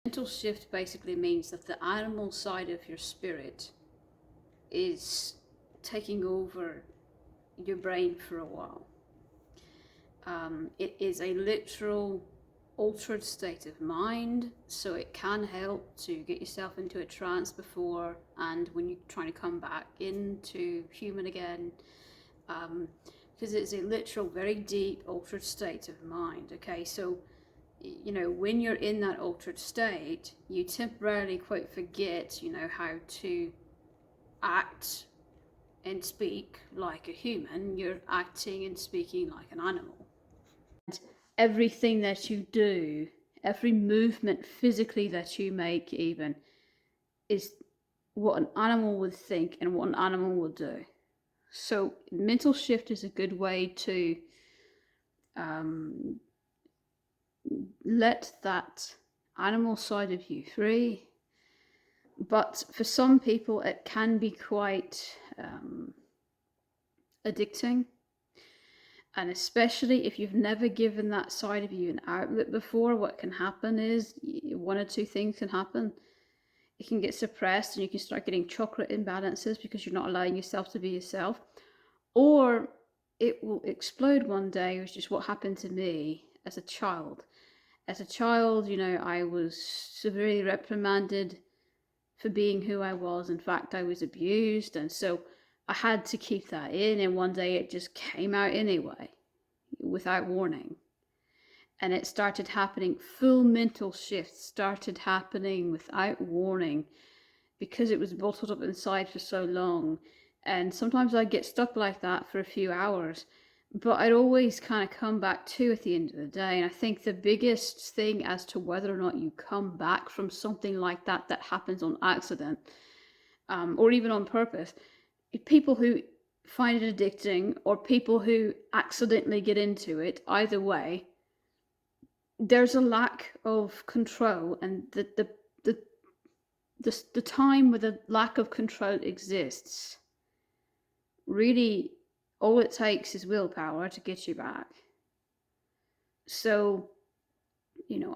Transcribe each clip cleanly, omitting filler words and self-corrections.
Mental shift basically means that the animal side of your spirit is taking over your brain for a while. It is a literal altered state of mind, so it can help to get yourself into a trance before and when you're trying to come back into human again, because it's a literal, very deep altered state of mind. Okay, so when you're in that altered state, you temporarily quite forget, how to act and speak like a human. You're acting and speaking like an animal. And everything that you do, every movement physically that you make, even, is what an animal would think and what an animal would do. So, mental shift is a good way to let that animal side of you free. But for some people, it can be quite addicting. And especially if you've never given that side of you an outlet before, what can happen is one or two things can happen. It can get suppressed and you can start getting chocolate imbalances because you're not allowing yourself to be yourself. Or it will explode one day, which is what happened to me as a child. As a child, I was severely reprimanded for being who I was. In fact, I was abused, and so I had to keep that in, and one day it just came out anyway, without warning. And it started happening, full mental shifts started happening without warning because it was bottled up inside for so long. And sometimes I'd get stuck like that for a few hours, but I'd always kind of come back to at the end of the day. And I think the biggest thing as to whether or not you come back from something like that happens on accident, or even on purpose, people who find it addicting or people who accidentally get into it, either way, there's a lack of control, and the time where the lack of control exists, really all it takes is willpower to get you back. So,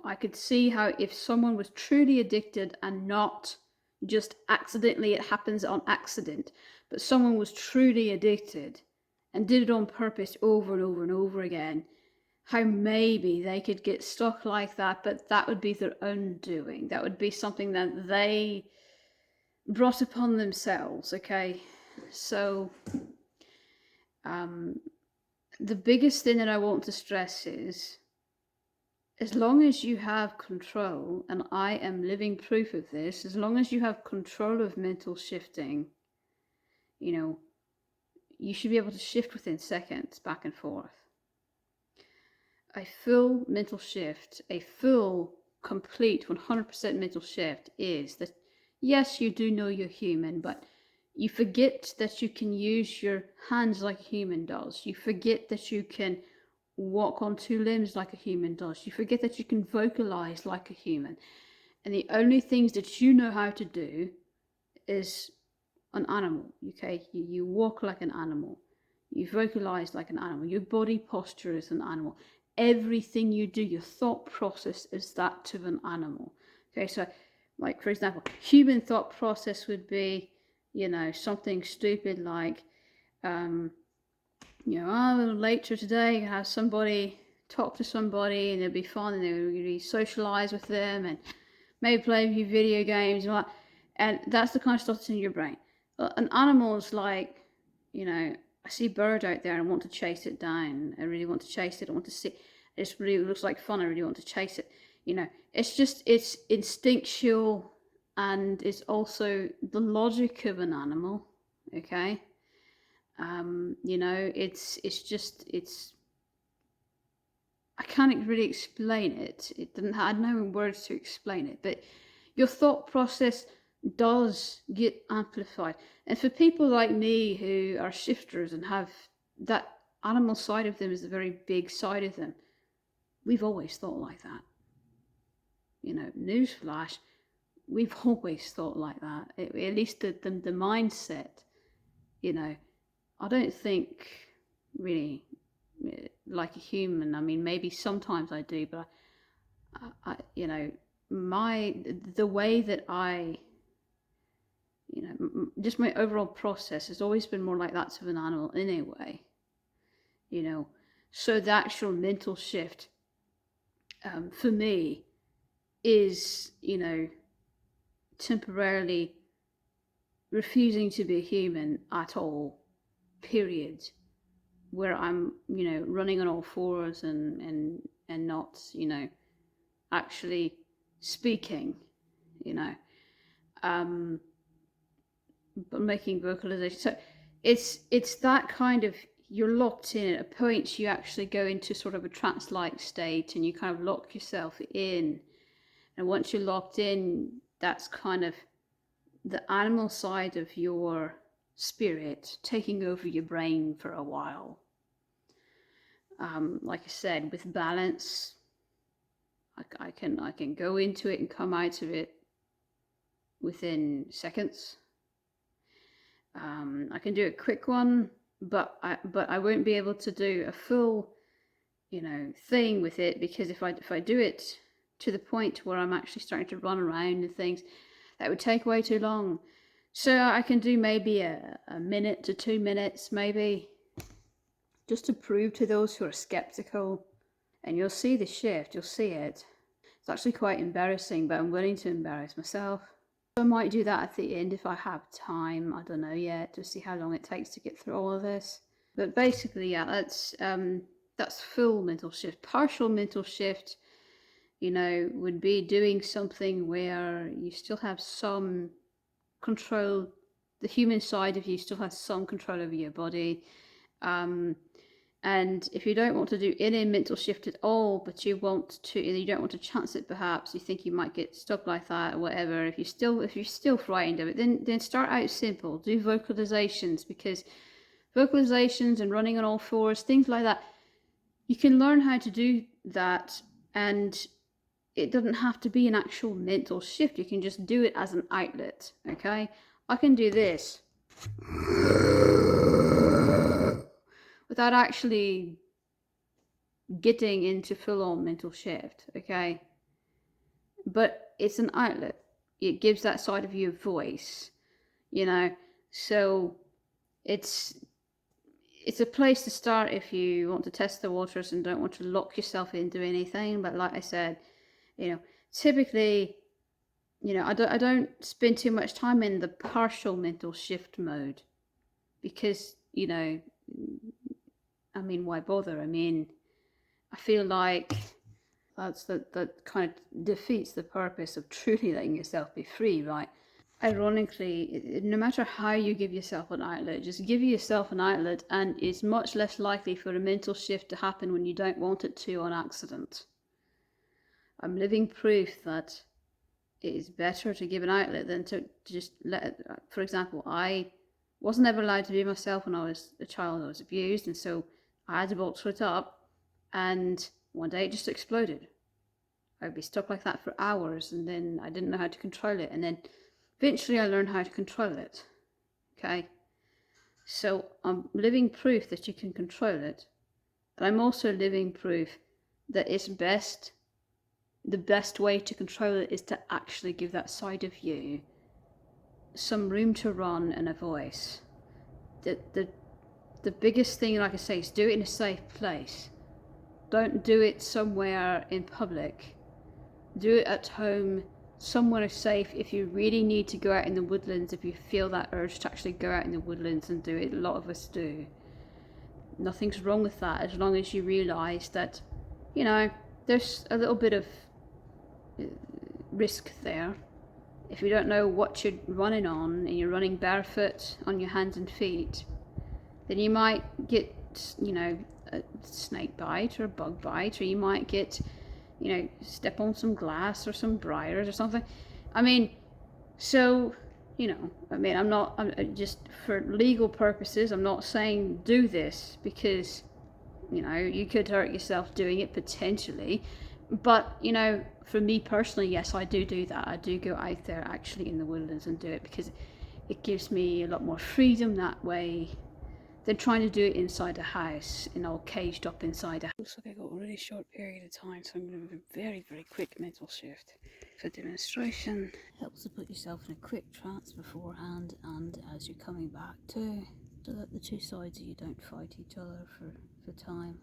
I could see how if someone was truly addicted and not just accidentally, it happens on accident, but someone was truly addicted and did it on purpose over and over and over again, how maybe they could get stuck like that, but that would be their own doing. That would be something that they brought upon themselves, okay? So, the biggest thing that I want to stress is, as long as you have control, and I am living proof of this, as long as you have control of mental shifting, you should be able to shift within seconds back and forth. A full mental shift, a full, complete 100% mental shift is that, yes, you do know you're human, but you forget that you can use your hands like a human does. You forget that you can walk on two limbs like a human does. You forget that you can vocalize like a human. And the only things that you know how to do is an animal, okay? You walk like an animal. You vocalize like an animal. Your body posture is an animal. Everything you do, your thought process is that to an animal. Okay, so like, for example, human thought process would be, something stupid like, later today, have somebody talk to somebody and it'll be fun and they'll really socialize with them and maybe play a few video games and that's the kind of stuff that's in your brain. An animal is like, I see a bird out there and I want to chase it down. I really want to chase it. I want to see. It really looks like fun. I really want to chase it. It's instinctual, and it's also the logic of an animal. Okay. It's I can't really explain it. I had no words to explain it, but your thought process does get amplified. And for people like me who are shifters and have that animal side of them is a very big side of them, we've always thought like that. Newsflash, we've always thought like that. At least the mindset, I don't think really like a human. I mean, maybe sometimes I do, but the way that I, just my overall process has always been more like that of an animal anyway. So the actual mental shift, for me, is temporarily refusing to be human at all, period, where I'm running on all fours and not actually speaking, um but making vocalization. So it's that kind of, you're locked in. At points you actually go into sort of a trance-like state and you kind of lock yourself in, and once you're locked in, that's kind of the animal side of your spirit taking over your brain for a while. Like I said, with balance, I can go into it and come out of it within seconds. I can do a quick one, but I won't be able to do a full thing with it, because if I do it to the point where I'm actually starting to run around and things, that would take way too long. So I can do maybe a minute to 2 minutes, maybe, just to prove to those who are skeptical. And you'll see the shift, you'll see it. It's actually quite embarrassing, but I'm willing to embarrass myself. So I might do that at the end if I have time. I don't know yet, to see how long it takes to get through all of this. But basically, yeah, that's full mental shift. Partial mental shift, would be doing something where you still have some control. The human side of you still has some control over your body. And if you don't want to do any mental shift at all, but you don't want to chance it, perhaps you think you might get stuck like that or whatever. If you're still frightened of it, then start out simple. Do vocalizations, because vocalizations and running on all fours, things like that, you can learn how to do that, and it doesn't have to be an actual mental shift. You can just do it as an outlet. Okay, I can do this without actually getting into full-on mental shift, okay? But it's an outlet. It gives that side of you a voice, so it's a place to start if you want to test the waters and don't want to lock yourself into anything. But like I said, typically, I don't spend too much time in the partial mental shift mode, because why bother? I feel like that kind of defeats the purpose of truly letting yourself be free, right? Ironically, no matter how you give yourself an outlet, just give yourself an outlet, and it's much less likely for a mental shift to happen when you don't want it to on accident. I'm living proof that it is better to give an outlet than to just let it. For example, I wasn't ever allowed to be myself when I was a child. I was abused, and so I had to bottle it up, and one day it just exploded. I'd be stuck like that for hours, and then I didn't know how to control it, and then eventually I learned how to control it. Okay, so I'm living proof that you can control it, and I'm also living proof that the best way to control it is to actually give that side of you some room to run and a voice. The biggest thing, like I say, is do it in a safe place. Don't do it somewhere in public. Do it at home, somewhere safe. If you really need to go out in the woodlands, if you feel that urge to actually go out in the woodlands and do it, a lot of us do. Nothing's wrong with that, as long as you realise that, there's a little bit of risk there. If you don't know what you're running on, and you're running barefoot on your hands and feet, then you might get, a snake bite or a bug bite, or you might get, step on some glass or some briars or something. I'm just, for legal purposes, I'm not saying do this, because, you could hurt yourself doing it potentially. But, for me personally, yes, I do that. I do go out there actually in the woodlands and do it, because it gives me a lot more freedom that way. They're trying to do it inside a house, all caged up inside a house. Looks like I got a really short period of time, so I'm going to do a very, very quick mental shift. For demonstration, helps to put yourself in a quick trance beforehand and as you're coming back too, so that the two sides of you don't fight each other for time.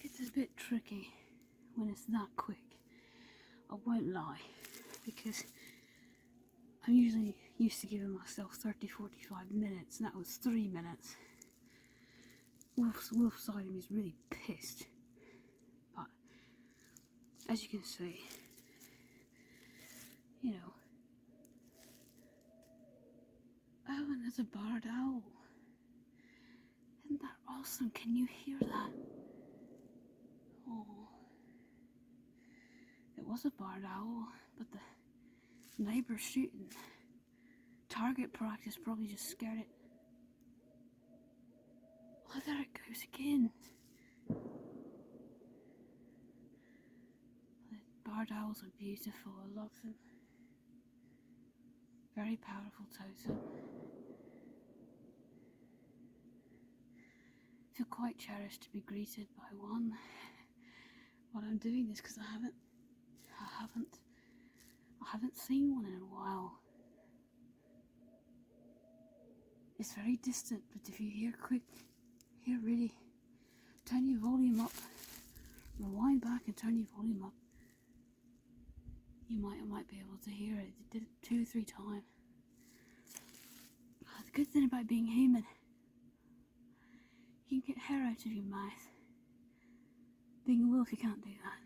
It's a bit tricky when it's that quick, I won't lie, because I'm usually used to giving myself 30-45 minutes, and that was 3 minutes. Wolf side of me is really pissed, but as you can see, you know. Oh, and there's a barred owl. Isn't that awesome? Can you hear that? Oh, it was a barred owl, but the neighbour shooting target practice probably just scared it. Oh, there it goes again. The barred owls are beautiful. I love them. Very powerful totem. I feel quite cherished to be greeted by one. But I'm doing this because I haven't seen one in a while. It's very distant, but if you hear really, turn your volume up, rewind back and turn your volume up. You might be able to hear it. It did it 2 or 3 times. The good thing about being human, you can get hair out of your mouth. Being a wolf, you can't do that.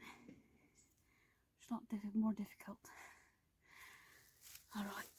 It's a lot more difficult. Alright.